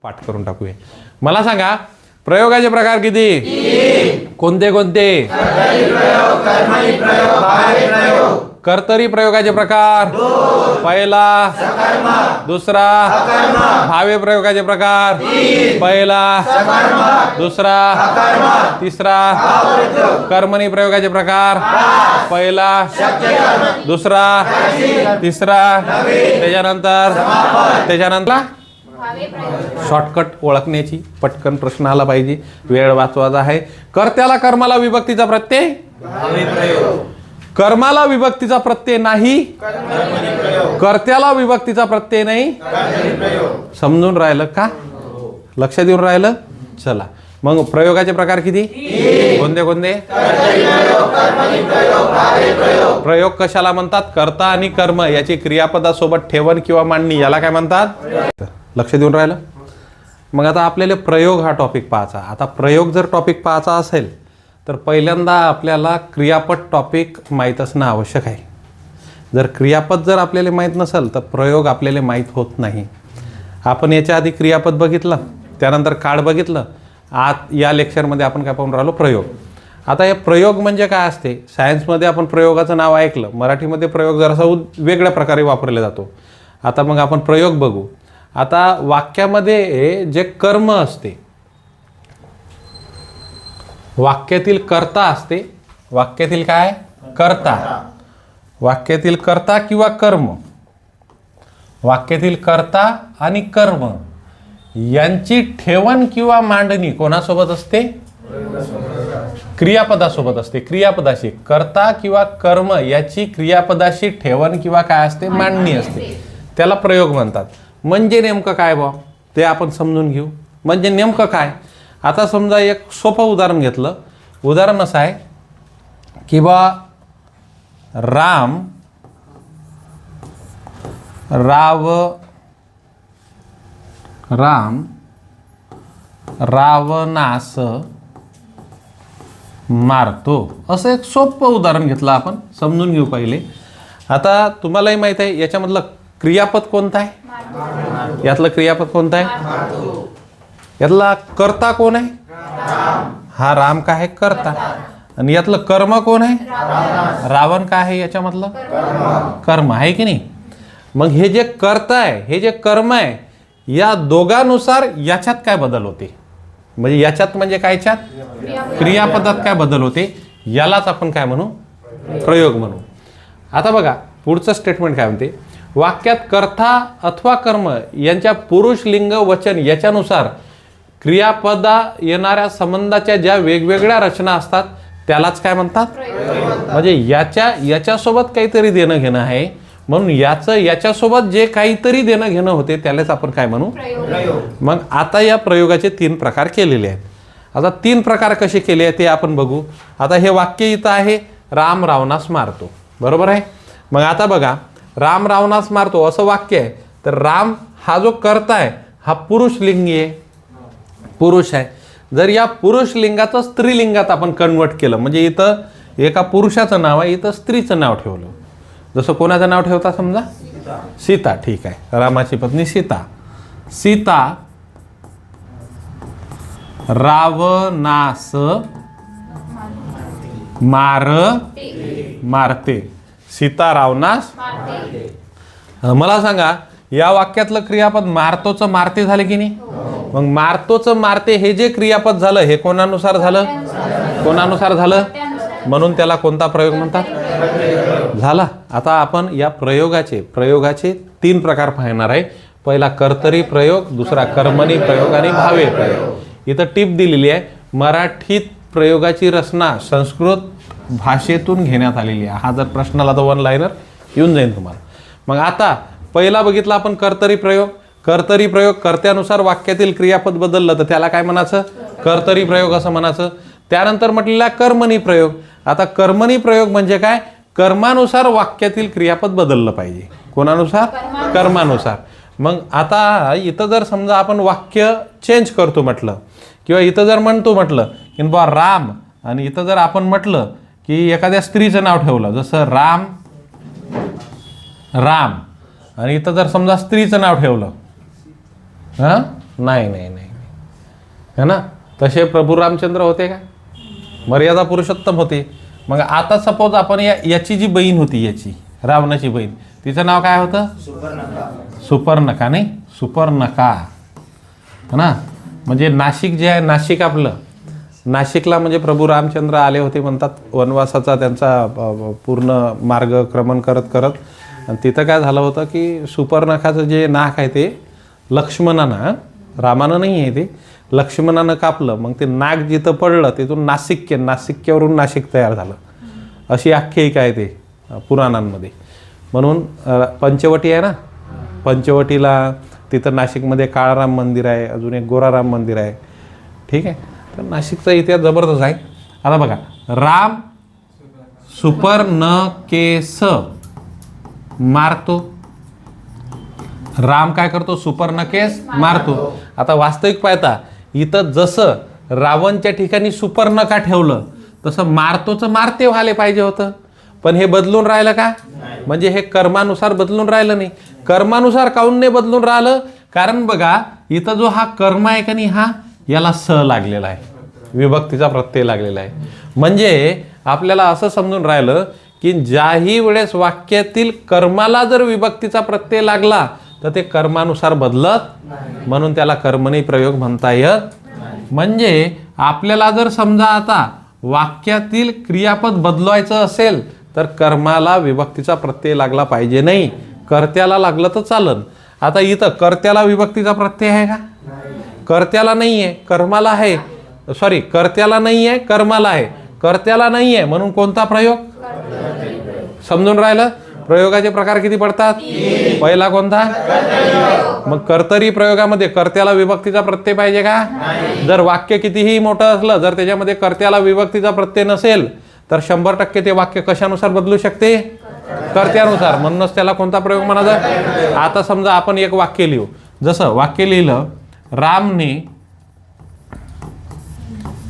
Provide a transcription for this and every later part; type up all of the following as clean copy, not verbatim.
पाठ करून टाकूया। मला सांगा प्रयोगाचे प्रकार किती? कोणते कोणते? कर्तरी प्रयोगाचे प्रकार पहिला, दुसरा, भावे प्रयोगाचे प्रकार पहिला, दुसरा, तिसरा, कर्मणी प्रयोगाचे प्रकार पहिला, दुसरा, तिसरा, त्याच्यानंतर शॉर्टकट ओळखण्याची, पटकन प्रश्न आला पाहिजे, वेळ वाचवायचा आहे। कर्त्याला कर्माला विभक्तीचा प्रत्यय, कर्माला विभक्तीचा प्रत्यय नाही, कर्त्याला विभक्तीचा प्रत्यय नाही। समजून राहिलं का? लक्षात येऊन राहिलं? चला मग प्रयोगाचे प्रकार किती? कोणते कोणते? प्रयोग कशाला म्हणतात? कर्ता आणि कर्म याची क्रियापदासोबत ठेवण किंवा मांडणी याला काय म्हणतात? लक्ष देऊन राहिलं? मग आता आपल्याला प्रयोग हा टॉपिक पाहायचा। आता प्रयोग जर टॉपिक पाहायचा असेल तर पहिल्यांदा आपल्याला क्रियापद टॉपिक माहीत असणं आवश्यक आहे। जर क्रियापद जर आपल्याला माहीत नसेल तर प्रयोग आपल्याला माहीत होत नाही। आपण याच्या आधी क्रियापद बघितलं, त्यानंतर काळ बघितलं, आज या लेक्चरमध्ये आपण काय पाहून राहिलो? प्रयोग। आता हे प्रयोग म्हणजे काय असते? सायन्समध्ये आपण प्रयोगाचं नाव ऐकलं, मराठीमध्ये प्रयोग जरासा वेगळ्या प्रकारे वापरला जातो। आता मग आपण प्रयोग बघू। आता वाक्यामध्ये जे कर्म असते, वाक्यातील कर्ता असते, वाक्यातील काय? कर्ता, वाक्यातील कर्ता किंवा कर्म, वाक्यातील कर्ता आणि कर्म यांची ठेवण किंवा मांडणी कोणासोबत असते? क्रियापदासोबत असते। क्रियापदाशी कर्ता किंवा कर्म याची क्रियापदाशी ठेवण किंवा काय असते? मांडणी असते, त्याला प्रयोग म्हणतात। म्हणजे नेमकं काय बा ते आपण समजून घेऊ। म्हणजे नेमकं काय? आता समजा एक सोपं उदाहरण घेतलं। उदाहरण असं आहे की बा राम रावणास मारतो, असं एक सोपं उदाहरण घेतलं आपण, समजून घेऊ पहिले। आता तुम्हालाही माहित आहे याच्यामधलं क्रियापद कोणतं आहे? यातलं क्रियापद कोणतं आहे? यातला कर्ता कोण आहे? हा राम काय आहे? कर्ता। आणि यातलं कर्म कोण आहे? रावण काय आहे याच्यामधलं? कर्म आहे की नाही? मग हे जे कर्ता आहे, हे जे कर्म आहे, या दोघांनुसार याच्यात काय बदल होते? म्हणजे याच्यात म्हणजे कायच्यात? क्रियापदात काय बदल होते? यालाच आपण काय म्हणू? प्रयोग म्हणू। आता बघा पुढचं स्टेटमेंट काय म्हणते? वाक्यात कर्ता अथवा कर्म यांच्या पुरुष लिंग वचन याच्यानुसार क्रियापदा येणाऱ्या संबंधाच्या ज्या वेगवेगळ्या रचना असतात त्यालाच काय म्हणतात? म्हणजे याच्यासोबत काहीतरी देणं घेणं आहे, म्हणून याच्यासोबत जे काहीतरी देणं घेणं होते त्यालाच आपण काय म्हणू? मग आता या प्रयोगाचे 3 प्रकार केलेले आहेत। आता 3 प्रकार कसे केले आहेत ते आपण बघू। आता हे वाक्य इथं आहे, राम रावणास मारतो, बरोबर आहे? मग आता बघा राम रावणास मारतो असं वाक्य आहे, तर राम हा जो कर्ता आहे हा पुरुष लिंगी आहे, पुरुष आहे। जर या पुरुष लिंगाचं स्त्रीलिंगात आपण कन्वर्ट केलं, म्हणजे इथं एका पुरुषाचं नाव आहे, इथं स्त्रीचं नाव ठेवलं, जसं कोणाचं नाव ठेवता? समजा सीता, ठीक आहे, रामाची पत्नी सीता। सीता रावणास मारते, सीता रावणास। मला सांगा या वाक्यातलं क्रियापद मारतोचं मारते झाले की नाही? मग मारतोचं मारते हे जे क्रियापद झालं हे कोणानुसार झालं? कोणानुसार झालं? म्हणून त्याला कोणता प्रयोग म्हणतात? झाला। आता आपण या प्रयोगाचे 3 प्रकार पाहणार आहे। पहिला कर्तरी प्रयोग, दुसरा कर्मणी प्रयोग आणि भावे प्रयोग। इथं टिप दिलेली आहे, मराठीत प्रयोगाची रचना संस्कृत भाषेतून घेण्यात आलेली आहे। हा जर प्रश्न आला तर 1 लाइनर येऊन जाईल तुम्हाला। मग आता पहिला बघितला आपण कर्तरी प्रयोग। कर्तरी प्रयोग कर्त्यानुसार वाक्यातील क्रियापद बदललं तर त्याला काय म्हणायचं? कर्तरी प्रयोग असं म्हणायचं। त्यानंतर म्हटलेला कर्मणी प्रयोग। आता कर्मणी प्रयोग म्हणजे काय? कर्मानुसार वाक्यातील क्रियापद बदललं पाहिजे। कोणानुसार? कर्मानुसार। मग आता इथं जर समजा आपण वाक्य चेंज करतो म्हटलं, किंवा इथं जर म्हणतो म्हटलं की बा राम, आणि इथं जर आपण म्हटलं की एखाद्या स्त्रीचं नाव ठेवलं, जसं राम, आणि इथं जर समजा स्त्रीचं नाव ठेवलं, नाही नाही नाही है ना. तसे प्रभू रामचंद्र होते का? मर्यादा पुरुषोत्तम होते. मग आता सपोज आपण याची जी बहीण होती, याची रावणाची बहीण, तिचं नाव काय होतं? सुपर्णका. नाही, सुपर्णका है ना. म्हणजे नाशिक जे आहे, नाशिक आपलं, नाशिकला म्हणजे प्रभू रामचंद्र आले होते म्हणतात, वनवासाचा त्यांचा पूर्ण मार्गक्रमण करत करत. आणि तिथं काय झालं होतं की सुपर्णखाचं जे नाक आहे ते लक्ष्मणानं, रामानं नाही आहे ते, लक्ष्मणानं कापलं. मग ते नाक जिथं पडलं तिथून नासिक्यावरून नाशिक तयार झालं, अशी आख्यायिका आहे ते पुराणांमध्ये. म्हणून पंचवटी आहे ना, पंचवटीला तिथं नाशिकमध्ये काळाराम मंदिर आहे, अजून एक गोराराम मंदिर आहे. ठीक आहे. तर नाशिकचा इतिहास जबरदस्त आहे. आता बघा, राम सुपर्णकेस मारतो. राम काय करतो? सुपर्णकेस मारतो. आता वास्तविक पाहता इथं जसं रावणच्या ठिकाणी सुपर्णका ठेवलं तसं मारतोचं मारते व्हायला पाहिजे होतं, पण हे बदलून राहिलं का? म्हणजे हे कर्मानुसार बदलून राहिलं नाही. कर्मानुसार काऊन नाही बदलून राहिलं? कारण बघा इथं जो हा कर्म आहे का नाही, हा याला स लागलेला आहे, विभक्तीचा प्रत्यय लागलेला आहे. म्हणजे आपल्याला असं समजून राहिलं की ज्याही वेळेस वाक्यातील कर्माला जर विभक्तीचा प्रत्यय लागला तर ते कर्मानुसार बदलत, म्हणून त्याला कर्मणी प्रयोग म्हणता येत. म्हणजे आपल्याला जर समजा आता वाक्यातील क्रियापद बदलवायचं असेल तर कर्माला विभक्तीचा प्रत्यय लागला पाहिजे नाही, कर्त्याला लागलं तर चालन. आता इथं कर्त्याला विभक्तीचा प्रत्यय आहे का? कर्त्याला नाही आहे, कर्माला आहे. सॉरी, कर्त्याला नाही आहे, कर्माला आहे. कर्त्याला नाही आहे म्हणून कोणता प्रयोग? समजून राहिलं? प्रयोगाचे प्रकार किती पडतात? पहिला कोणता? मग कर्तरी प्रयोगामध्ये कर्त्याला विभक्तीचा प्रत्यय पाहिजे का? जर वाक्य कितीही मोठं असलं, जर त्याच्यामध्ये कर्त्याला विभक्तीचा प्रत्यय नसेल तर 100% ते वाक्य कशानुसार बदलू शकते? कर्त्यानुसार. म्हणूनच त्याला कोणता प्रयोग म्हणायचा? आता समजा आपण एक वाक्य लिहू. जसं वाक्य लिहिलं, रामने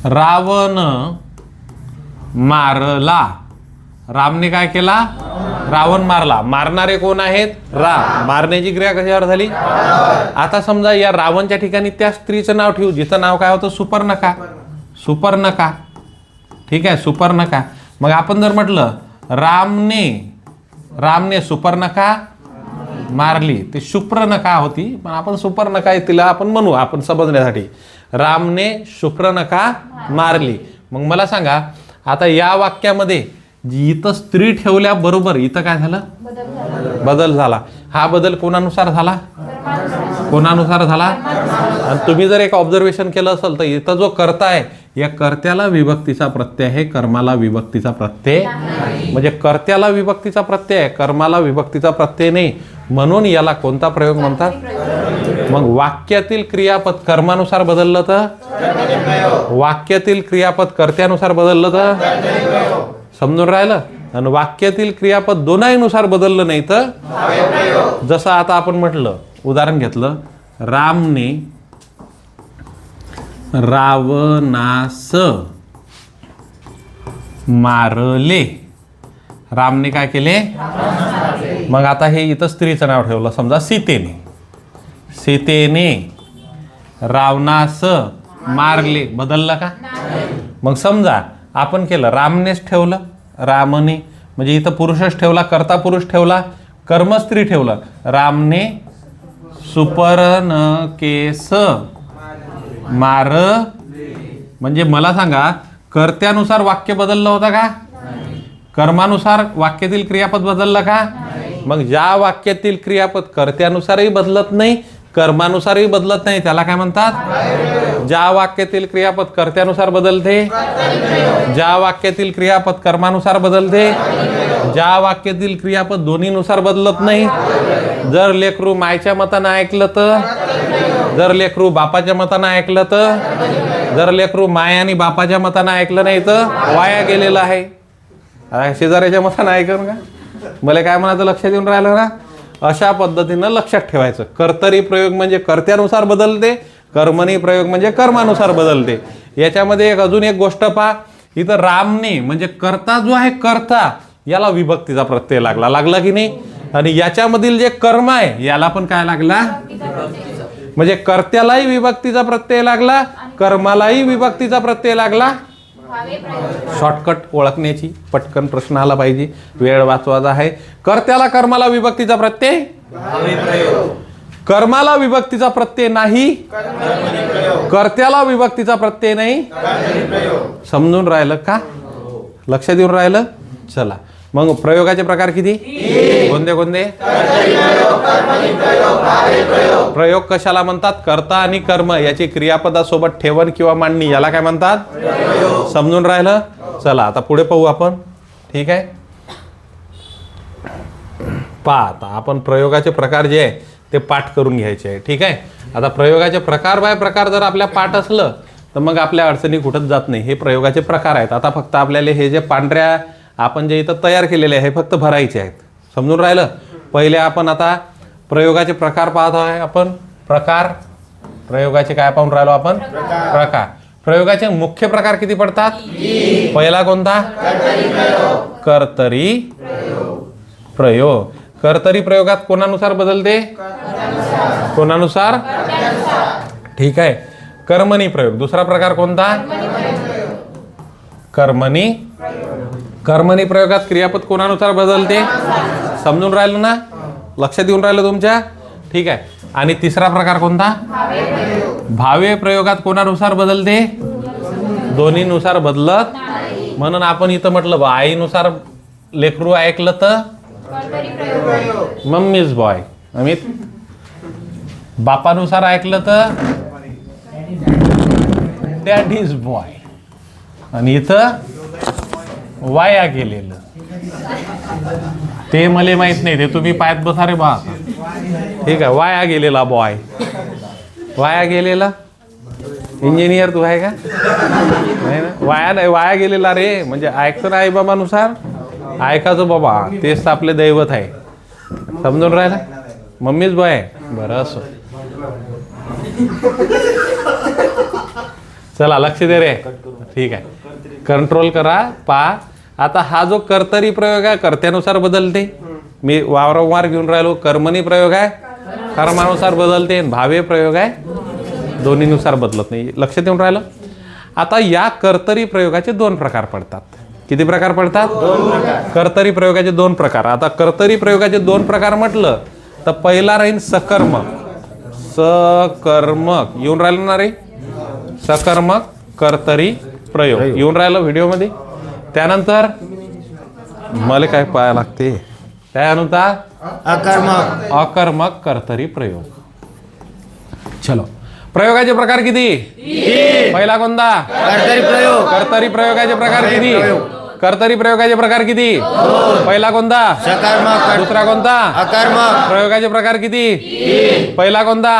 रावण मारला. रामने काय केला? रावण मारला. मारणारे कोण आहेत? राम. मारण्याची क्रिया कशावर झाली? आता समजा या रावणच्या ठिकाणी त्या स्त्रीचं नाव ठेवू जिथं नाव काय होतं? सुपर्णका. सुपर्णका. ठीक आहे, सुपर्णका. मग आपण जर म्हटलं रामने सुपर्णका मारली, ते शुप्रनका होती, पण आपण सुपर्णका तिला आपण म्हणू, आपण समजण्यासाठी. रामने शुप्रनका मारली. मग मला सांगा आता या वाक्यामध्ये इथं स्त्री ठेवल्याबरोबर इथं काय झालं? बदल झाला. हा बदल कोणानुसार झाला? कोणानुसार झाला? आणि तुम्ही जर एक ऑब्झर्वेशन केलं असेल तर इथं जो कर्ता आहे या कर्त्याला विभक्तीचा प्रत्यय आहे, कर्माला विभक्तीचा प्रत्यय. म्हणजे कर्त्याला विभक्तीचा प्रत्यय आहे, कर्माला विभक्तीचा प्रत्यय नाही, म्हणून याला कोणता प्रयोग म्हणतात? मग वाक्यातील क्रियापद कर्मानुसार बदललं तर? वाक्यातील क्रियापद कर्त्यानुसार बदललं तर? समजून राहिलं? आणि वाक्यातील क्रियापद दोन्हीनुसार बदललं नाही तर? जसं आता आपण म्हटलं, उदाहरण घेतलं, रामने रावणास मारले. रामने काय केले? मग आता हे इथं स्त्रीचं नाव ठेवलं, समजा सीतेने. सीतेने रावणास मारले. बदललं का? मग समजा आपण केलं, रामनेच ठेवलं, रामने, म्हणजे इथं पुरुषच ठेवला, कर्ता पुरुष ठेवला, कर्म स्त्री ठेवलं. रामने सुपर्णकेस मार. म्हणजे मला सांगा कर्त्यानुसार वाक्य बदललं होतं का? कर्मानुसार वाक्यातील क्रियापद बदललं का? मग ज्या वाक्यातील क्रियापद कर्त्यानुसारही बदलत नाही, कर्मानुसारही बदलत नाही, त्याला काय म्हणतात? ज्या वाक्यातील क्रियापद कर्त्यानुसार बदलते, ज्या वाक्यातील क्रियापद कर्मानुसार बदलते, ज्या वाक्यातील क्रियापद दोन्हीनुसार बदलत नाही. जर लेकरू मायच्या मतानं ऐकलं तर, जर लेकरू बापाच्या मतानं ऐकलं तर, जर लेकरू माय आणि बापाच्या मतानं ऐकलं नाही तर वाया गेलेलं आहे. शेजाऱ्याच्या मतानं ऐकून का? मला काय म्हणायचं लक्षात येऊन राहिलं ना? अशा पद्धतीनं लक्षात ठेवायचं. कर्तरी प्रयोग म्हणजे कर्त्यानुसार बदलते, कर्मणी प्रयोग म्हणजे कर्मानुसार बदलते. याच्यामध्ये एक अजून एक गोष्ट पहा, इथं रामने म्हणजे कर्ता जो आहे, कर्ता याला विभक्तीचा प्रत्यय लागला की नाही? आणि याच्यामधील जे कर्म आहे याला पण काय लागला? म्हणजे कर्त्यालाही विभक्तीचा प्रत्यय लागला, कर्मालाही विभक्तीचा प्रत्यय लागला. शॉर्टकट ओळखण्याची पटकन प्रश्न आला पाहिजे, वेळ वाचवायचा आहे. कर्त्याला कर्माला विभक्तीचा प्रत्यय, कर्माला विभक्तीचा प्रत्यय नाही, कर्त्याला विभक्तीचा प्रत्यय नाही. समजून राहिलं का? लक्षात येऊन राहिलं? चला मग प्रयोगाचे प्रकार किती? कोणते कोणते? प्रयोग कशाला म्हणतात? कर्ता आणि कर्म याची क्रियापदासोबत ठेवण किंवा मांडणी याला काय म्हणतात? समजून राहिलं? चला आता पुढे पाहू आपण. ठीक आहे, पहा आता आपण प्रयोगाचे प्रकार जे आहे ते पाठ करून घ्यायचे आहे. ठीक आहे, आता प्रयोगाचे प्रकार बाय प्रकार जर आपल्या पाठ असलं तर मग आपल्या अडचणी कुठंच जात नाही. हे प्रयोगाचे प्रकार आहेत. आता फक्त आपल्याला हे जे पांढऱ्या आपण जे इथं तयार केलेले आहे हे फक्त भरायचे आहेत. समजून राहिलं? पहिले आपण आता प्रयोगाचे प्रकार पाहत आहे. आपण प्रकार प्रयोगाचे काय पाहून राहिलो आपण? प्रकार. प्रयोगाचे मुख्य प्रकार किती पडतात? पहिला कोणता? कर्तरी प्रयोग. कर्तरी प्रयोगात कोणानुसार बदलते? कोणानुसार? ठीक आहे, कर्मणी प्रयोग. दुसरा प्रकार कोणता? कर्मणी. कर्मणी प्रयोगात क्रियापद कोणानुसार बदलते? समजून राहिलं ना? लक्षात येऊन राहिलं तुमच्या? ठीक आहे, आणि तिसरा प्रकार कोणता? भावे प्रयोगात कोणानुसार बदलते? दोन्हीनुसार बदलत. म्हणून आपण इथं म्हटलं आईनुसार लेकरू ऐकलं तर मम्मीज बॉय, अमित. बापानुसार ऐकलं तर डॅडीज बॉय. आणि इथं वाया गेलेलं ते मला माहित नाही, ते तुम्ही पायात बसा रे बा. ठीक आहे, वाया गेलेला बॉय. वाया गेलेला इंजिनियर तू आहे का? नाही ना, वाया नाही, वाया गेलेला रे. म्हणजे ऐकतो ना आई बाबानुसार ऐकायचं बाबा, तेच आपले दैवत आहे. समजून राहिला? मम्मीच बॉय आहे. बरं असो, चला लक्ष दे रे. ठीक आहे, कंट्रोल करा. पहा आता हा जो कर्तरी प्रयोग आहे कर्त्यानुसार बदलते. मी वारंवार घेऊन राहिलो. कर्मणी प्रयोग आहे कर्मानुसार बदलते. भावे प्रयोग आहे दोन्हीनुसार बदलत नाही. लक्षात येऊन राहिलं? आता या कर्तरी प्रयोगाचे दोन प्रकार पडतात. किती प्रकार पडतात? कर्तरी प्रयोगाचे दोन प्रकार. आता कर्तरी प्रयोगाचे दोन प्रकार म्हटलं तर पहिला राहील सकर्मक. सकर्मक येऊन राहिलं ना रे? सकर्मक कर्तरी प्रयोग येऊन राहिलं व्हिडिओमध्ये. त्यानंतर मला काय पाहायला लागते? त्यानंतर अकर्मक. अकर्मक कर्तरी प्रयोग. चलो, प्रयोगाचे प्रकार किती? पहिला कोणता? कर्तरी प्रयोग. कर्तरी प्रयोगाचे प्रकार किती? कर्तरी प्रयोगाचे प्रकार किती? पहिला कोणता? सकर्मक. दुसरा कोणता? अकर्मक. प्रयोगाचे प्रकार किती? पहिला कोणता?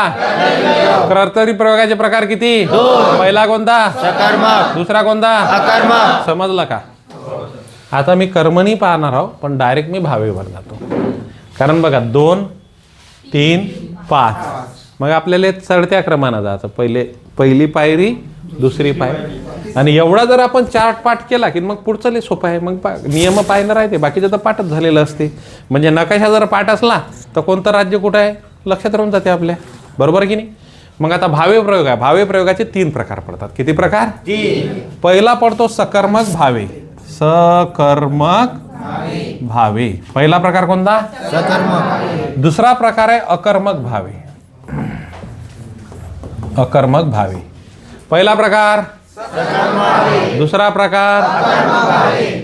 कर्तरी प्रयोगाचे प्रकार किती? पहिला कोणता? सकर्मक. दुसरा कोणता? अकर्मक. समजलं का? आता मी कर्मणी पाहणार आहोत, पण डायरेक्ट मी भावेवर जातो. कारण बघा 2, 3, 5 मग आपल्याला चढत्या क्रमानं जायचं. पहिली पायरी, दुसरी पायरी. आणि एवढा जर आपण चार्ट पाठ केला की मग पुढचं लय सोपं आहे. मग नियम पाहिलं राहते, बाकीचं तर पाठच झालेलं असते. म्हणजे नकाशा जर पाठ असला तर कोणतं राज्य कुठं आहे लक्षात राहून जाते आपल्या. बरोबर की नाही? मग आता भावे प्रयोग आहे. भावे प्रयोगाचे 3 प्रकार पडतात. किती प्रकार? पहिला पडतो सकर्मक भावे. सकर्मक भावे पहिला प्रकार कोणता? सकर्मक. दुसरा प्रकार आहे अकर्मक भावे. अकर्मक भावे. पहिला प्रकार दुसरा प्रकार,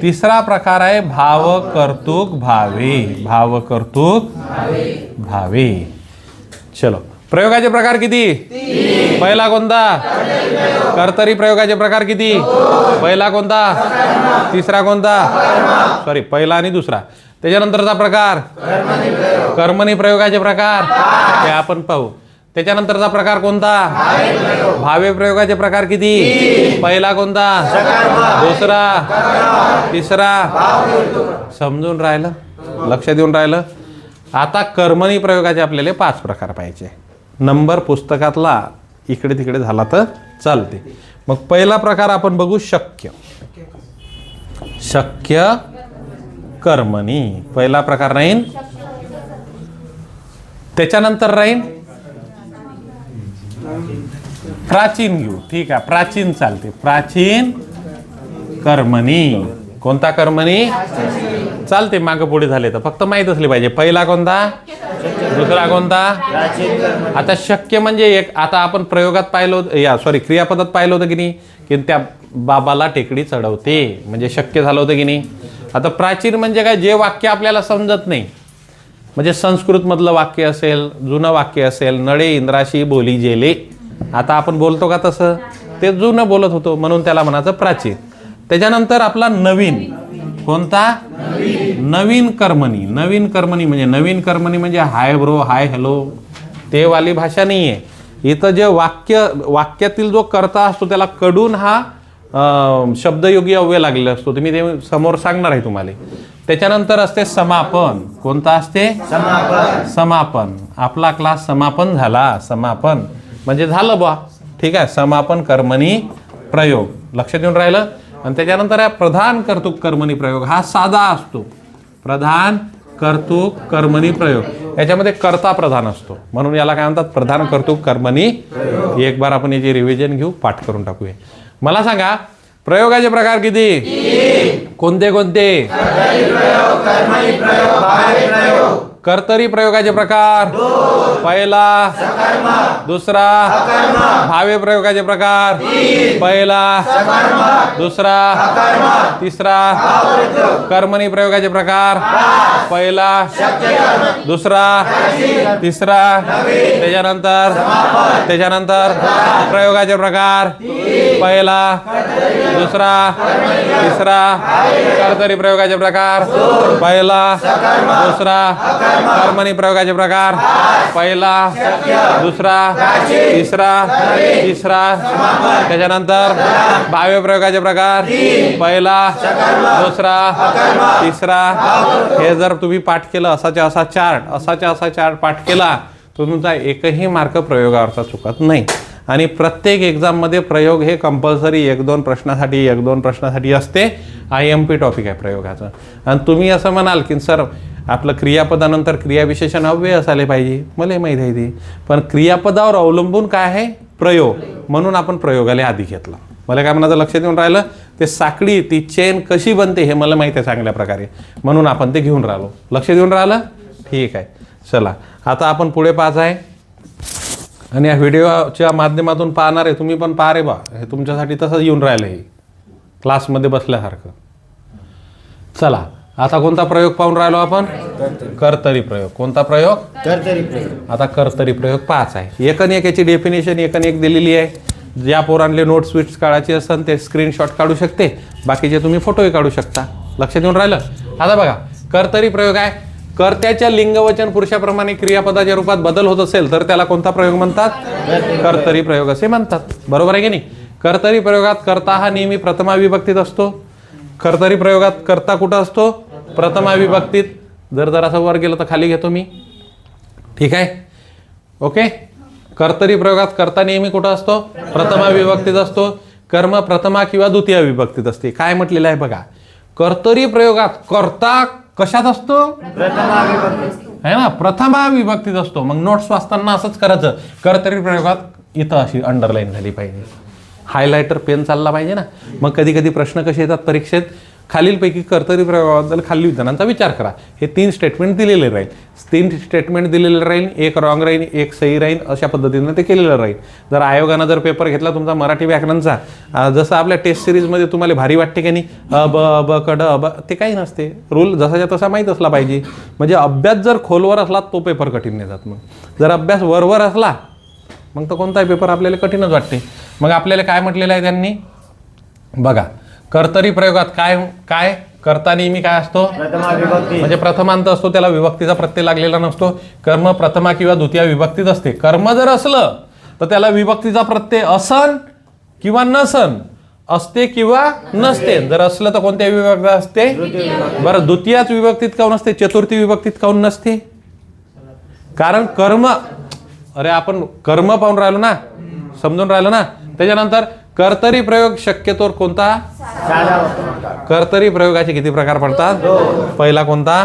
तिसरा प्रकार आहे भाव कर्तुक भावे. भाव कर्तुक भावे. चलो, प्रयोगाचे प्रकार किती? पहिला कोणता? कर्तरी प्रयोगाचे प्रकार किती? पहिला कोणता? तिसरा कोणता? सॉरी, पहिला आणि दुसरा. त्याच्यानंतरचा प्रकार कर्मणी प्रयोगाचे प्रकार ते आपण पाहू. त्याच्यानंतरचा प्रकार कोणता? भावे प्रयोगाचे प्रकार किती? पहिला कोणता? दुसरा, तिसरा. समजून राहिलं? लक्षात येऊन राहिलं? आता कर्मणी प्रयोगाचे आपल्याला 5 प्रकार पाहिजे. नंबर पुस्तकातला इकडे तिकडे झाला तर चालते. मग पहिला प्रकार आपण बघू शक्य. शक्य कर्मणी पहिला प्रकार राहील. त्याच्यानंतर राहील प्राचीन घेऊ, ठीक आहे, प्राचीन चालते. प्राचीन कर्मणी. कोणता कर्मणी चालते, मागं पुढे झाले तर फक्त माहीत असले पाहिजे. पहिला कोणता, दुसरा कोणता. आता शक्य म्हणजे एक, आता आपण प्रयोगात पाहिलं क्रियापदात पाहिलं होतं की नाही, की त्या बाबाला टेकडी चढवते म्हणजे शक्य झालं होतं की नाही. आता प्राचीन म्हणजे काय, जे वाक्य आपल्याला समजत नाही, म्हणजे संस्कृत मधलं वाक्य असेल, जुनं वाक्य असेल, नळे इंद्राशी बोली जेले, आता आपण बोलतो का तसं, ते जुनं बोलत होतो म्हणून त्याला म्हणायचं प्राचीन. त्याच्यानंतर आपला नवीन, कोणता, नवीन कर्मणी. नवीन कर्मणी म्हणजे हाय ब्रो, हाय हॅलो, ते वाली भाषा नाही आहे इथं. जे वाक्यातील जो कर्ता असतो त्याला कडून हा शब्दयोगी अव्यय लागलेला असतो, तुम्ही ते समोर सांगणार आहे तुम्हाला. त्याच्यानंतर असते समापन. कोणता असते, समापन. आपला क्लास समापन झाला, समापन म्हणजे झालं बा, ठीक आहे. समापन कर्मणी प्रयोग, लक्षात येऊन राहिलं. आणि त्याच्यानंतर प्रधान कर्तृक कर्मणी प्रयोग, हा साधा असतो. प्रधान कर्तृक कर्मणी प्रयोग, याच्यामध्ये कर्ता प्रधान असतो म्हणून याला काय म्हणतात, प्रधान कर्तृक कर्मणी. एक बार आपण याची रिव्हिजन घेऊ, पाठ करून टाकूया. मला सांगा प्रयोगाचे प्रकार किती, कोणते कोणते. कर्तरी प्रयोगाचे प्रकार, पहिला, दुसरा. भावे प्रयोगाचे प्रकार, पहिला, दुसरा, तिसरा. कर्मणी प्रयोगाचे प्रकार, पहिला, दुसरा, तिसरा. त्याच्यानंतर प्रयोगाचे प्रकार, पहिला, दुसरा, तिसरा. कर्तरी प्रयोगाचे प्रकार, पहिला, दुसरा. कर्मणी प्रयोगाचे प्रकार, पहिला, दुसरा, तिसरा. त्याच्यानंतर भावे प्रयोगाचे प्रकार, पहिला, दुसरा, तिसरा. हे जर तुम्ही पाठ केलं, असाच्या असा चार्ट पाठ केला तर तुमचा एकही मार्क प्रयोगावरचा चुकत नाही. आणि प्रत्येक एक्झाममध्ये प्रयोग हे कंपल्सरी 1-2 प्रश्नासाठी असते. IMP टॉपिक आहे प्रयोगाचं. आणि तुम्ही असं म्हणाल की सर आपलं क्रियापदानंतर क्रियाविशेषण अव्यय असायला पाहिजे, मला माहीत आहे ते, पण क्रियापदावर अवलंबून काय आहे, प्रयोग, म्हणून आपण प्रयोगाला आधी घेतला. मला काय म्हणायचं लक्षात येऊन राहिलं, ते साखळी, ती चेन कशी बनते हे मला माहीत आहे चांगल्या प्रकारे, म्हणून आपण ते घेऊन राहिलो. लक्षात येऊन राहिलं, ठीक आहे. चला आता आपण पुढे पाहत आहे आणि या व्हिडिओच्या माध्यमातून पाहणार आहे, तुम्ही पण पहा रे बा, हे तुमच्यासाठी तसंच येऊन राहिलं, हे क्लासमध्ये बसल्यासारखं. चला आता कोणता प्रयोग पाहून राहिलो आपण, कर्तरी प्रयोग. कोणता प्रयोग, कर्तरी प्रयोग. आता कर्तरी प्रयोग 5 आहे. एकन एक याची डेफिनेशन एकन एक दिलेली आहे. ज्या पोरांले नोट्स विट्स काढायची असेल ते स्क्रीनशॉट काढू शकते, बाकीचे तुम्ही फोटोही काढू शकता. लक्षात येऊन राहिलं. आता बघा कर्तरी प्रयोग आहे, कर्त्याच्या लिंगवचन पुरुषाप्रमाणे क्रियापदाच्या रूपात बदल होत असेल तर त्याला कोणता प्रयोग म्हणतात, कर्तरी प्रयोग असे म्हणतात. बरोबर आहे की नाही. कर्तरी प्रयोगात कर्ता हा नेहमी प्रथमा विभक्तीत असतो. कर्तरी प्रयोगात कर्ता कुठं असतो, प्रथमा विभक्तीत. जर असं वर गेलं तर खाली घेतो मी, ठीक आहे, ओके. कर्तरी प्रयोगात कर्ता नेहमी कुठं असतो, प्रथमा विभक्तीत असतो. कर्म प्रथमा किंवा द्वितीय विभक्तीत असते. काय म्हटलेलं आहे बघा, कर्तरी प्रयोगात कर्ता कशात असतो, प्रथमा विभक्तीत आहे ना, प्रथमा विभक्तीत असतो. मग नोट्स वाचताना असंच करायचं, कर्तरी प्रयोगात इथं अशी अंडरलाईन झाली पाहिजे, हायलायटर पेन चालला पाहिजे ना. मग कधी कधी प्रश्न कसे येतात परीक्षेत, खालीलपैकी कर्तरी प्रयोगाबद्दल खालील विधानांचा विचार करा. हे 3 स्टेटमेंट दिलेले राहील, 3 स्टेटमेंट दिलेले राहील, एक रॉंग राहील, एक सही राहील, अशा पद्धतीनं ते केलेलं राहील. जर आयोगानं जर पेपर घेतला तुमचा मराठी व्याकरणचा, जसं आपल्या टेस्ट सिरीजमध्ये तुम्हाला भारी वाटते की नाही, ब कड ते काही नसते. रूल जसाच्या तसा माहीत असला पाहिजे. म्हणजे अभ्यास जर खोलवर असला तो पेपर कठीण नाही जात. मग जर अभ्यास वरवर असला मग तर कोणताही पेपर आपल्याला कठीणच वाटते. मग आपल्याला काय म्हटलेलं आहे त्यांनी बघा, कर्तरी प्रयोगात काय कर्ता नेहमी काय असतो, म्हणजे प्रथमांत असतो, त्याला विभक्तीचा प्रत्यय लागलेला नसतो. कर्म प्रथमा किंवा द्वितीय विभक्तीत असते. कर्म जर असलं तर त्याला विभक्तीचा प्रत्यय असन किंवा नसन, असते किंवा नसते. जर असलं तर कोणत्या विभक्तीत असते, बरं द्वितीयच विभक्तीत काऊन असते, चतुर्थी विभक्तीत काऊन नसते, कारण कर्म, अरे आपण कर्म पाहून राहिलो ना, समजून राहिलो ना. त्याच्यानंतर कर्तरी प्रयोग शक्यतोवर कोणता, कर्तरी प्रयोगाचे किती प्रकार पडतात, पहिला कोणता,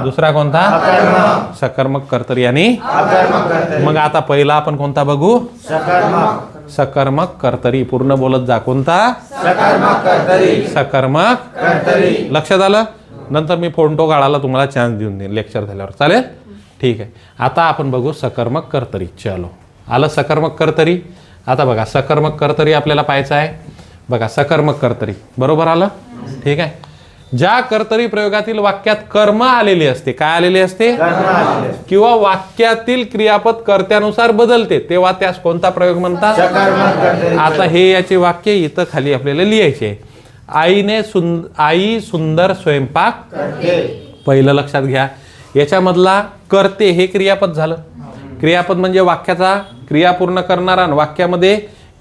दुसरा कोणता? सकर्मक कर्तरी आणि मग आता पहिला आपण कोणता बघू? सकर्मक कर्तरी. पूर्ण बोलत जा. कोणता? सकर्मक कर्तरी. लक्षात आलं? नंतर मी फोटो काढायला तुम्हाला चान्स देऊन देईन लेक्चर झाल्यावर. चालेल? ठीक आहे. आता आपण बघू सकर्मक कर्तरी. चलो, आलं सकर्मक कर्तरी. आता बघा सकर्मक कर्तरी आपल्याला पाहायचं आहे. बघा सकर्मक कर्तरी बरोबर आलं. ठीक आहे. ज्या कर्तरी प्रयोगातील वाक्यात कर्म आलेली असते, काय आलेली असते? किंवा वाक्यातील क्रियापद कर्त्यानुसार बदलते, तेव्हा त्यास कोणता प्रयोग म्हणतात? आता हे याचे वाक्य इथं खाली आपल्याला लिहायचे आहे. आई सुंदर स्वयंपाक करते. पहिलं लक्षात घ्या. याच्यामधला करते हे क्रियापद झालं. क्रियापद म्हणजे वाक्याचा क्रिया पूर्ण करणारा आणि वाक्यामध्ये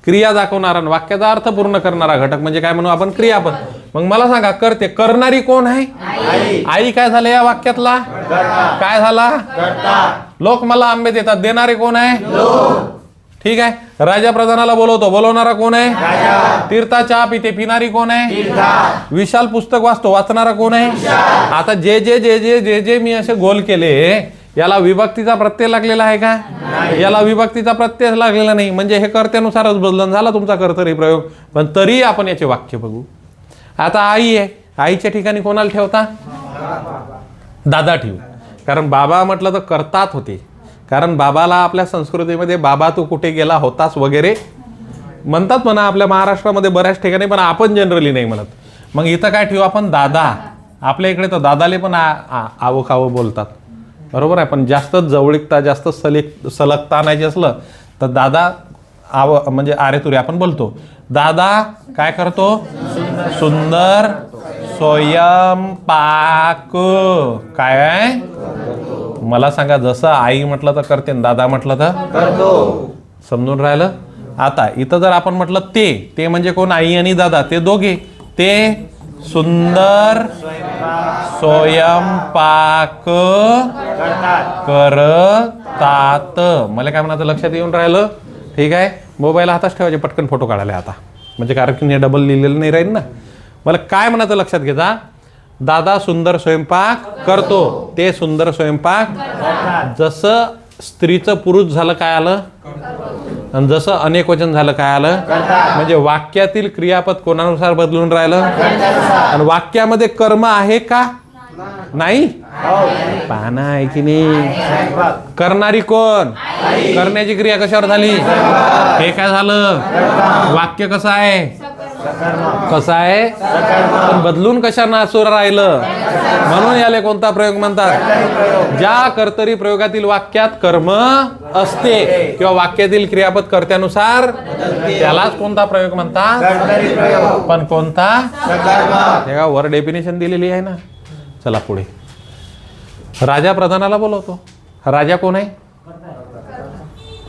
क्रिया दाखवणारा आणि वाक्याचा अर्थ पूर्ण करणारा घटक म्हणजे काय म्हणू आपण? क्रियापद. मग मला सांगा, करते करणारी कोण आहे? आई काय झालं या वाक्यातला? काय झाला? लोक मला आंबे देतात, देणारे कोण आहे? ठीक आहे. राजा प्रधानाला बोलवतो, बोलवणारा कोण आहे? तीर्था चहा पिते, पिणारी कोण आहे? विशाल पुस्तक वाचतो, वाचणारा कोण आहे? आता जे जे जे जे जे जे मी असे गोल केले, याला विभक्तीचा प्रत्यय लागलेला आहे का? याला विभक्तीचा प्रत्यय लागलेला नाही, म्हणजे हे कर्त्यानुसारच बदलून झाला तुमचा कर्तरी प्रयोग. पण तरी आपण याचे वाक्य बघू. आता आई आहे, आईच्या ठिकाणी कोणाला ठेवता? दादा ठेवू. कारण बाबा म्हटलं तर करतात होते. कारण बाबाला आपल्या संस्कृतीमध्ये बाबा तू कुठे गेला होतास वगैरे म्हणतात म्हणा, आपल्या महाराष्ट्रामध्ये बऱ्याच ठिकाणी, पण आपण जनरली नाही म्हणत. मग इथं काय ठेवू आपण? दादा. आपल्या इकडे तर दादाले पण आवं खावं बोलतात, बरोबर आहे. पण जास्त जवळीकता, जास्त सलगता नाही असलं तर दादा म्हणजे आरे तुरे आपण बोलतो. दादा काय करतो? सुंदर स्वयंपाक काय आहे? मला सांगा, जसं आई म्हटलं तर करते, दादा म्हटलं तर करतो. समजून राहिलं? आता इथं जर आपण म्हटलं ते म्हणजे कोण? आई आणि दादा, ते दोघे. ते सुंदर स्वयंपाक करतात. मला काय म्हणायचं लक्षात येऊन राहिलं? ठीक आहे. मोबाईल हातात ठेवायचे, पटकन फोटो काढायला आता, म्हणजे कारण की डबल लिहिलेलं नाही राहील ना. मला काय म्हणायचं लक्षात घ्यायचा? दादा सुंदर स्वयंपाक करतो, ते सुंदर स्वयंपाक. जसं स्त्रीचं पुरुष झालं काय आलं? आणि जसं अनेक वचन झालं काय आलं? म्हणजे वाक्यातील क्रियापद कोणानुसार बदलून राहिलं? आणि वाक्यामध्ये कर्म आहे का? नाही. पाहणं आहे की नाही? करणारी कोण? करण्याची क्रिया कशावर झाली? हे काय झालं? वाक्य कसं आहे? कसं आहे? पण बदलून कशानं सुरू राहिलं? म्हणून याला कोणता प्रयोग म्हणतात? ज्या कर्तरी प्रयोगातील वाक्यात कर्म असते किंवा वाक्यातील क्रियापद कर्त्यानुसार, त्यालाच कोणता प्रयोग म्हणतात? पण कोणता? तेव्हा वर डेफिनेशन दिलेली आहे ना. चला पुढे. राजा प्रधानाला बोलवतो. राजा कोण आहे?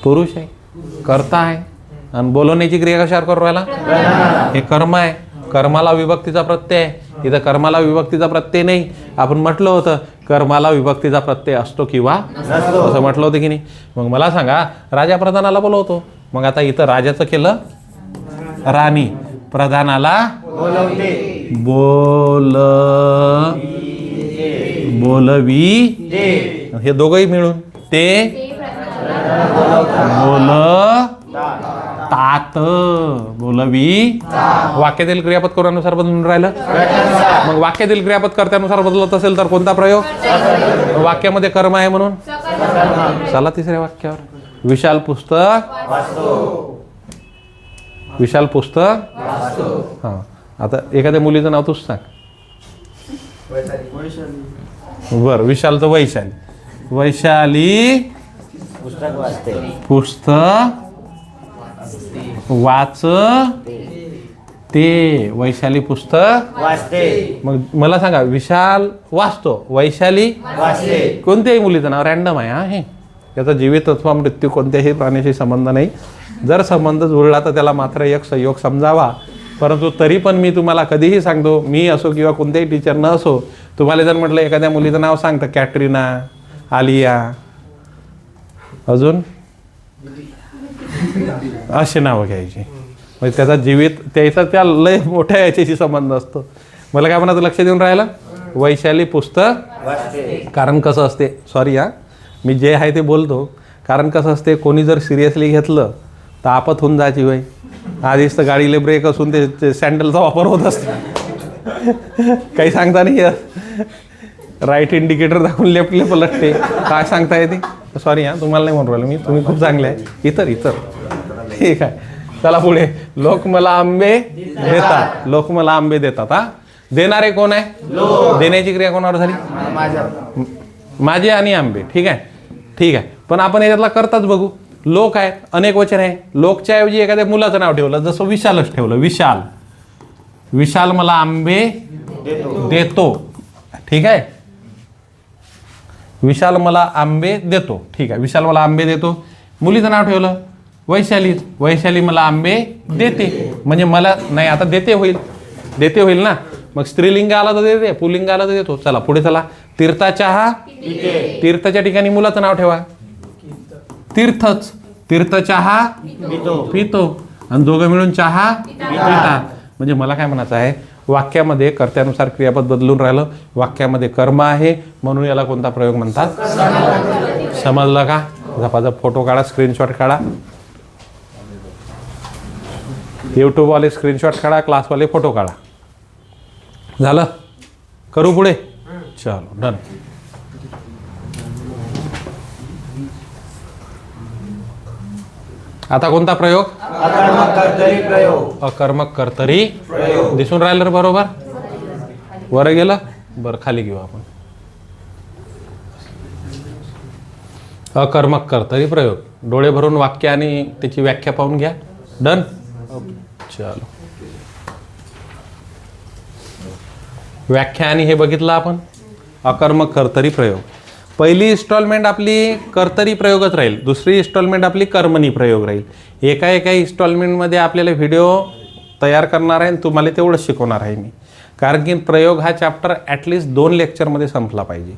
पुरुष आहे, कर्ता आहे. आणि बोलवण्याची क्रिया कशावर करू राहिला? हे कर्म आहे. कर्माला विभक्तीचा प्रत्यय आहे. इथं कर्माला विभक्तीचा प्रत्यय नाही. आपण म्हटलं होतं कर्माला विभक्तीचा प्रत्यय असतो किंवा असं म्हटलं होतं की नाही. मग मला सांगा, राजा प्रधानाला बोलवतो. मग आता इथं राजाचं केलं राणी, प्रधानाला बोलवी. हे दोघंही मिळून ते बोलवी. वाक्यातील क्रियापद कोणानुसार बदलून राहिलं? मग वाक्यातील क्रियापद कर्त्यानुसार बदलत असेल तर कोणता प्रयोग? वाक्यामध्ये कर्म आहे म्हणून. चला तिसऱ्या वाक्यावर. विशाल पुस्तक. हा, आता एखाद्या मुलीचं नाव तूच सांग. बर, विशालचं वैशाली. वैशाली पुस्तक वाचते. वैशाली पुस्तक वाचते. मग मला सांगा, विशाल वाचतो, वैशाली वाचते. कोणत्याही मुलीचं नाव रॅन्डम आहे. हा, हे याचा जीवित अथवा मृत्यू कोणत्याही प्राण्याशी संबंध नाही. जर संबंध जुळला तर त्याला मात्र एक संयोग समजावा. परंतु तरी पण मी तुम्हाला कधीही सांगतो, मी असो किंवा कोणत्याही टीचर न असो, तुम्हाला जर म्हटलं एखाद्या मुलीचं नाव सांग तर कॅटरीना, आलिया, अजून असे नावं घ्यायची. म्हणजे त्याचा जीवित त्याचा त्या लय मोठ्या याच्याशी संबंध असतो. मला काय म्हणायचं लक्ष देऊन राहिलं? वैशाली पुस्तक कारण कसं असते, सॉरी हा मी जे आहे ते बोलतो, कारण कसं असते कोणी जर सिरियसली घेतलं तर आपत होऊन जायची वय. आधीच तर गाडीला ब्रेक असून ते सँडलचा वापर होत असतो. काही सांगता नाही येत. राईट इंडिकेटर दाखवून लेफ्टले पलटते, काय सांगता येते. सॉरी हा तुम्हाला नाही म्हणून राहिलो मी, तुम्ही खूप चांगले आहे. इतर ठीक आहे. चला पुढे. लोक मला आंबे देतात. लोक मला आंबे देतात. हा देणारे कोण आहे? देण्याची क्रिया कोणावर झाली? माझे आणि आंबे. ठीक आहे, ठीक आहे. पण आपण याच्यातला करताच बघू. लोक आहेत, अनेक वचन आहे. लोकच्या ऐवजी एखाद्या मुलाचं नाव ठेवलं, जसं विशालच ठेवलं. विशाल. विशाल मला आंबे देतो. ठीक आहे. विशाल मला आंबे देतो. ठीक आहे. विशाल मला आंबे देतो. मुलीचं नाव ठेवलं वैशाली. वैशाली मला आंबे देते. म्हणजे मला नाही, आता देते होईल. देते होईल ना. मग स्त्रीलिंग आला तर देते, पुल्लिंग आला तर देतो. चला पुढे चला. तीर्था चहा. तीर्थच्या ठिकाणी मुलाचं नाव ठेवा. तीर्थच. तीर्थ चहा पितो. आणि दोघं मिळून चहा पितात. म्हणजे मला काय म्हणायचं आहे, वाक्यामध्ये कर्त्यानुसार क्रियापद बदलून राहिलं. वाक्यामध्ये कर्म आहे म्हणून याला कोणता प्रयोग म्हणतात? समजलं का? झपाझप फोटो काढा, स्क्रीनशॉट काढा. यूट्यूबवाले स्क्रीनशॉट काढा, क्लासवाले फोटो काढा. झालं? करू पुढे? चलो डन. आता कोणता प्रयोग? अकर्मक कर्तरी दिसून राहिलं रे बरोबर? वर गेलं? बरं खाली घेऊ आपण. अकर्मक कर्तरी प्रयोग. डोळे भरून वाक्य आणि त्याची व्याख्या पाहून घ्या. डन. चलो. व्याख्या आणि हे बघितलं आपण. अकर्मक कर्तरी प्रयोग. पहिली इन्स्टॉलमेंट आपली कर्तरी प्रयोगच राहील. दुसरी इन्स्टॉलमेंट आपली कर्मणी प्रयोग राहील. एका इन्स्टॉलमेंटमध्ये आपल्याला व्हिडिओ तयार करणार आहे आणि तुम्हाला तेवढंच शिकवणार आहे मी. कारण की प्रयोग हा चॅप्टर ॲटलिस्ट 2 लेक्चरमध्ये संपला पाहिजे.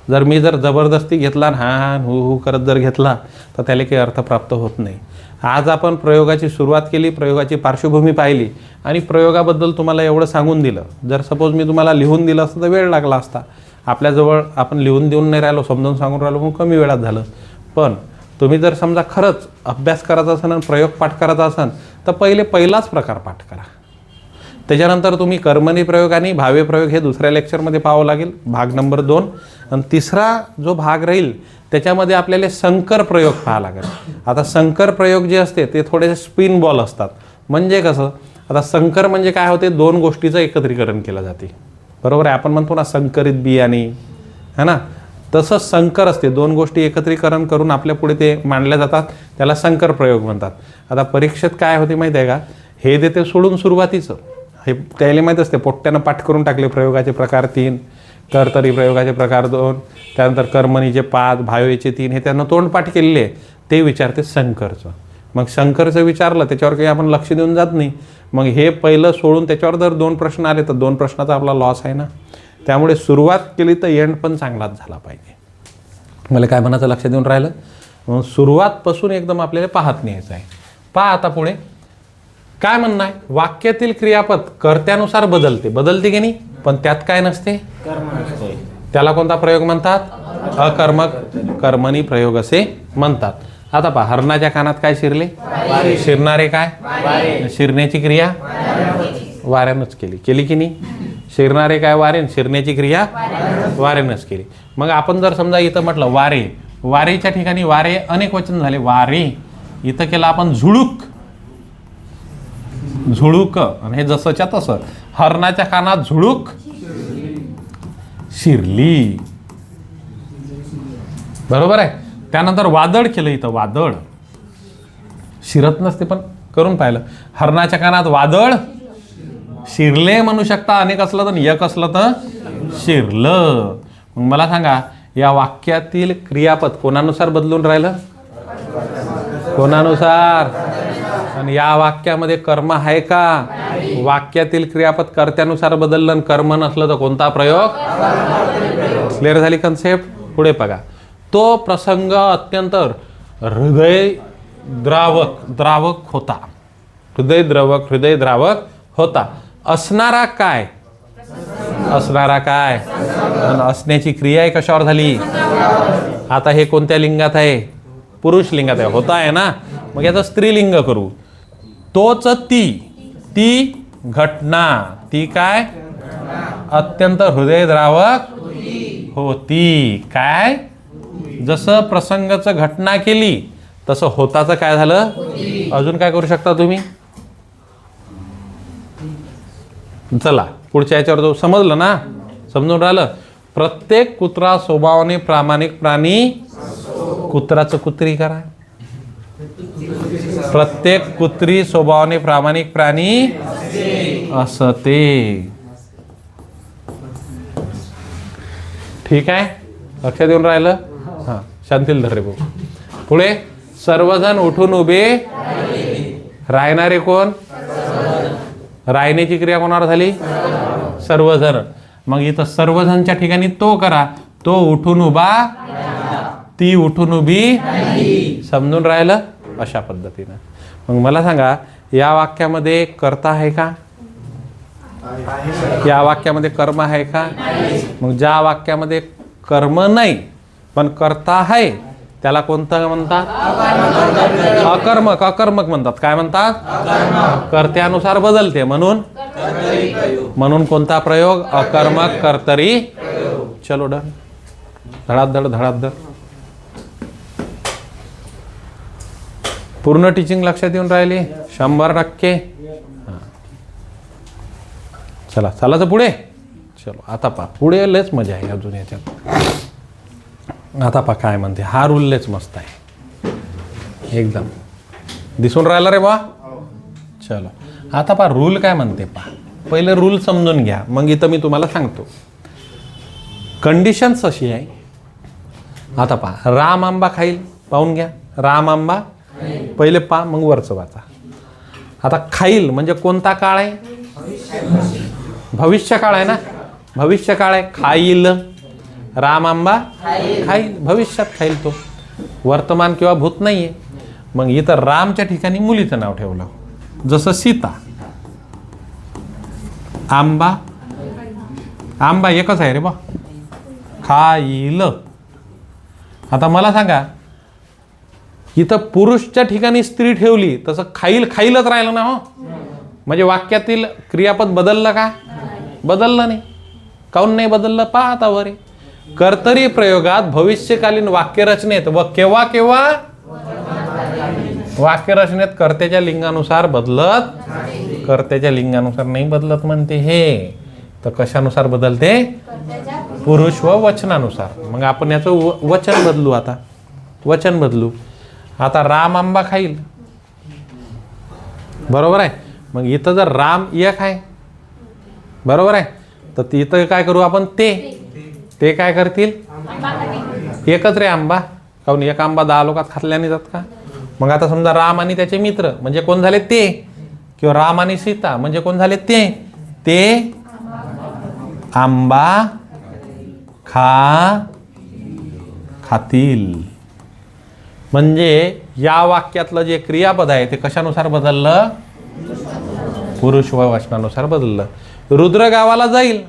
जर जबरदस्ती घेतला ना हा हू करत जर घेतला तर त्याला काही अर्थ प्राप्त होत नाही. आज आपण प्रयोगाची सुरुवात केली, प्रयोगाची पार्श्वभूमी पाहिली आणि प्रयोगाबद्दल तुम्हाला एवढं सांगून दिलं. जर सपोज मी तुम्हाला लिहून दिलं असतं तर वेळ लागला असता. आपल्याजवळ आपण लिहून देऊन नाही राहिलो, समजावून सांगून राहिलो, मग कमी वेळात झालं. पण तुम्ही जर समजा खरंच अभ्यास करायचा असेल आणि प्रयोग पाठ करायचा असेल तर पहिलाच प्रकार पाठ करा. त्याच्यानंतर तुम्ही कर्मणी प्रयोग आणि भावे प्रयोग हे दुसऱ्या लेक्चरमध्ये पाहावं लागेल, भाग नंबर 2. आणि तिसरा जो भाग राहील त्याच्यामध्ये आपल्याला संकर प्रयोग पाहावं लागेल. आता संकर प्रयोग जे असते ते थोडेसे स्पिन बॉल असतात. म्हणजे कसं, आता संकर म्हणजे काय होते, 2 गोष्टीचं एकत्रीकरण केलं जाते. बरोबर आहे. आपण म्हणतो ना संकरित बियाणे, है ना, तसंच संकर असते. 2 गोष्टी एकत्रीकरण करून आपल्या पुढे ते मांडल्या जातात. त्याला संकर प्रयोग म्हणतात. आता परीक्षेत काय होते माहिती आहे का, हे देते सोडून सुरुवातीचं. हे त्याला माहीत असते, पोट्ट्यानं पाठ करून टाकले. प्रयोगाचे प्रकार 3, कर्तरी प्रयोगाचे प्रकार 2, त्यानंतर कर्मणीचे 5, भावेचे 3, हे त्यांना तोंडपाठ केलेले. ते विचारते संकरचं. मग शंकरचं विचारलं त्याच्यावर काही आपण लक्ष देऊन जात नाही. मग हे पहिलं सोडून त्याच्यावर जर 2 प्रश्न आले तर 2 प्रश्नाचा आपला लॉस आहे ना. त्यामुळे सुरुवात केली तर एंड पण चांगलाच झाला पाहिजे. मला काय म्हणायचं लक्ष देऊन राहिलं. मग सुरुवातपासून एकदम आपल्याला पाहत न्यायचं आहे. पहा आता पुढे काय म्हणणं आहे. वाक्यातील क्रियापद कर्त्यानुसार बदलते की नाही, पण त्यात काय नसते, कर्म नसते. त्याला कोणता प्रयोग म्हणतात? अकर्मक कर्मणी प्रयोग असे म्हणतात. आता पहा, हरणाच्या कानात काय शिरले? शिरणारे काय? शिरण्याची क्रिया वाऱ्यानंच केली की नाही. शिरणारे काय? वारे. शिरण्याची क्रिया वाऱ्यानंच केली. मग आपण जर समजा इथं म्हटलं वारे, वारेच्या ठिकाणी वारे अनेक वचन झाले. वारे इथं केलं आपण झुळूक. झुळूक. आणि हे जसंच्या तसं. हरणाच्या कानात झुळूक शिरली. बरोबर आहे. त्यानंतर वादळ केलं. इथं वादळ शिरत नसते पण करून पाहिलं. हरणाच्या कानात वादळ शिरले म्हणू शकता. अनेक असलं तर, एक असलं तर शिरलं. मग मला सांगा, या वाक्यातील क्रियापद कोणानुसार बदलून राहिलं? कोणानुसार? आणि या वाक्यामध्ये कर्म आहे का? वाक्यातील क्रियापद कर्त्यानुसार बदललं आणि कर्म नसलं तर कोणता प्रयोग? क्लिअर झाली कन्सेप्ट? पुढे बघा. तो प्रसंग अत्यंत हृदयद्रावक होता. हृदयद्रावक होता. असणारा काय? असणारा काय, आणि असण्याची क्रिया आहे कशावर झाली. आता हे कोणत्या लिंगात आहे, पुरुष लिंगात आहे, होता आहे ना. मग याचं स्त्रीलिंग करू. तोच ती घटना, ती काय अत्यंत हृदयद्रावक होती. काय, जसं प्रसंगाचं घटना केली तसं होताचं काय झालं. अजून काय करू शकता तुम्ही. चला पुढच्या याच्यावर जाऊ. समजलं ना, समजून राहिलं. प्रत्येक कुत्रा स्वभावाने प्रामाणिक प्राणी, कुत्राचं कुत्री करा. प्रत्येक कुत्री स्वभावाने प्रामाणिक प्राणी असते. ठीक आहे, लक्षात येऊन राहिलं. हां, शांतील धर रे भाऊ. पुढे सर्वजण उठून उभे राहणारे कोण, राहण्याची क्रिया कोणावर झाली, सर्वजण. मग इथं सर्वजणच्या ठिकाणी तो करा. तो उठून उभा, ती उठून उभी. समजून राहिलं. अशा पद्धतीनं. मग मला सांगा, या वाक्यामध्ये कर्ता आहे का, या वाक्यामध्ये कर्म आहे का. मग ज्या वाक्यामध्ये कर्म नाही पण कर्ता आहे त्याला कोणतं म्हणतात, अकर्मक. अकर्मक म्हणतात. काय म्हणतात, कर्त्यानुसार बदलते. म्हणून कोणता प्रयोग, अकर्मक कर्तरी. चलो डन. धडाधड धडाधड. पूर्ण टीचिंग लक्षात येऊन राहिली 100%. चला चालायचं पुढे. चलो आता पहा, पुढे लयच मजा आहे अजून याच्यात. आता पहा काय म्हणते. हा रूल लयच मस्त आहे एकदम. दिसून राहिला रे बा. चलो आता पहा रूल काय म्हणते पहा. पहिले रूल समजून घ्या, मग इथं मी तुम्हाला सांगतो. कंडिशन्स अशी आहे. आता पहा, राम आंबा खाईल. पाहून घ्या, राम आंबा पहिले पहा, मग वरचं वाचा. आता खाईल म्हणजे कोणता काळ आहे, भविष्य काळ आहे ना. भविष्य काळ आहे. खाईल, राम आंबा खाईल, भविष्यात खाईल तो. वर्तमान किंवा भूत नाही आहे. मग इथं रामच्या ठिकाणी मुलीचं नाव ठेवलं, जसं सीता. आंबा, आंबा एकच आहे रे बा. खाईल. आता मला सांगा, इथं पुरुषच्या ठिकाणी स्त्री ठेवली तसं खाईल खाईलच राहिलं ना. हो, म्हणजे वाक्यातील क्रियापद बदललं का, बदललं नाही. काऊन नाही बदललं पहा आता वर. कर्तरी प्रयोगात भविष्यकालीन वाक्यरचनेत व केव्हा केव्हा वाक्यरचनेत कर्त्याच्या लिंगानुसार बदलत, कर्त्याच्या लिंगानुसार नाही बदलत म्हणते हे. तर कशानुसार बदलते, पुरुष व वचनानुसार. मग आपण याचं वचन बदलू. आता वचन बदलू. आता राम आंबा खाईल, बरोबर आहे. मग इथं जर राम एक आहे, बरोबर आहे, तर इथं काय करू आपण, ते काय करतील, एकच रे आंबा. काऊन एक आंबा 10 लोकात खाल्ल्याने जात का. मग आता समजा राम आणि त्याचे मित्र म्हणजे कोण झाले ते, किंवा राम आणि सीता म्हणजे कोण झाले ते आंबा खातील. म्हणजे या वाक्यातलं जे क्रियापद आहे ते कशानुसार बदललं, पुरुष व वचनानुसार बदललं. रुद्र गावाला जाईल,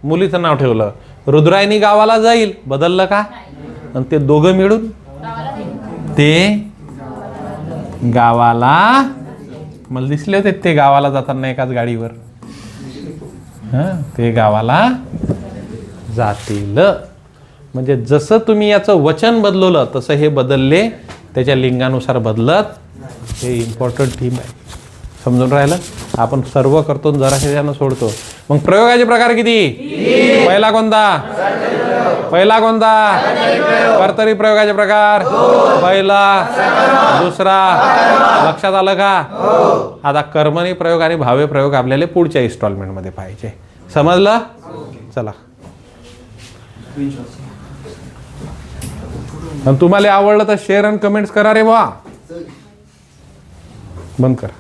मुलीचं नाव ठेवलं. रुद्रायणी गावाला जाईल, बदललं का. आणि ते दोघं मिळून ते गावाला, मला दिसले होते ते गावाला जाताना एकाच गाडीवर. ते गावाला जातील. म्हणजे जसं तुम्ही याचं वचन बदलवलं तसं हे बदलले, त्याच्या लिंगानुसार बदलत. हे इम्पॉर्टंट थीम आहे. समजून राहिलं. आपण सर्व करतो, जराशे त्यानं सोडतो. मग प्रयोगाचे प्रकार किती, पहिला कोणता, कर्तरी प्रयोगाचे प्रकार पहिला, दुसरा. लक्षात आलं का. आता कर्मणी प्रयोग आणि भावे प्रयोग आपल्याला पुढच्या इन्स्टॉलमेंट मध्ये पाहिजे. समजलं. चला, आणि तुम्हाला आवडलं तर शेअर आणि कमेंट्स करा रे बा. बंद करा.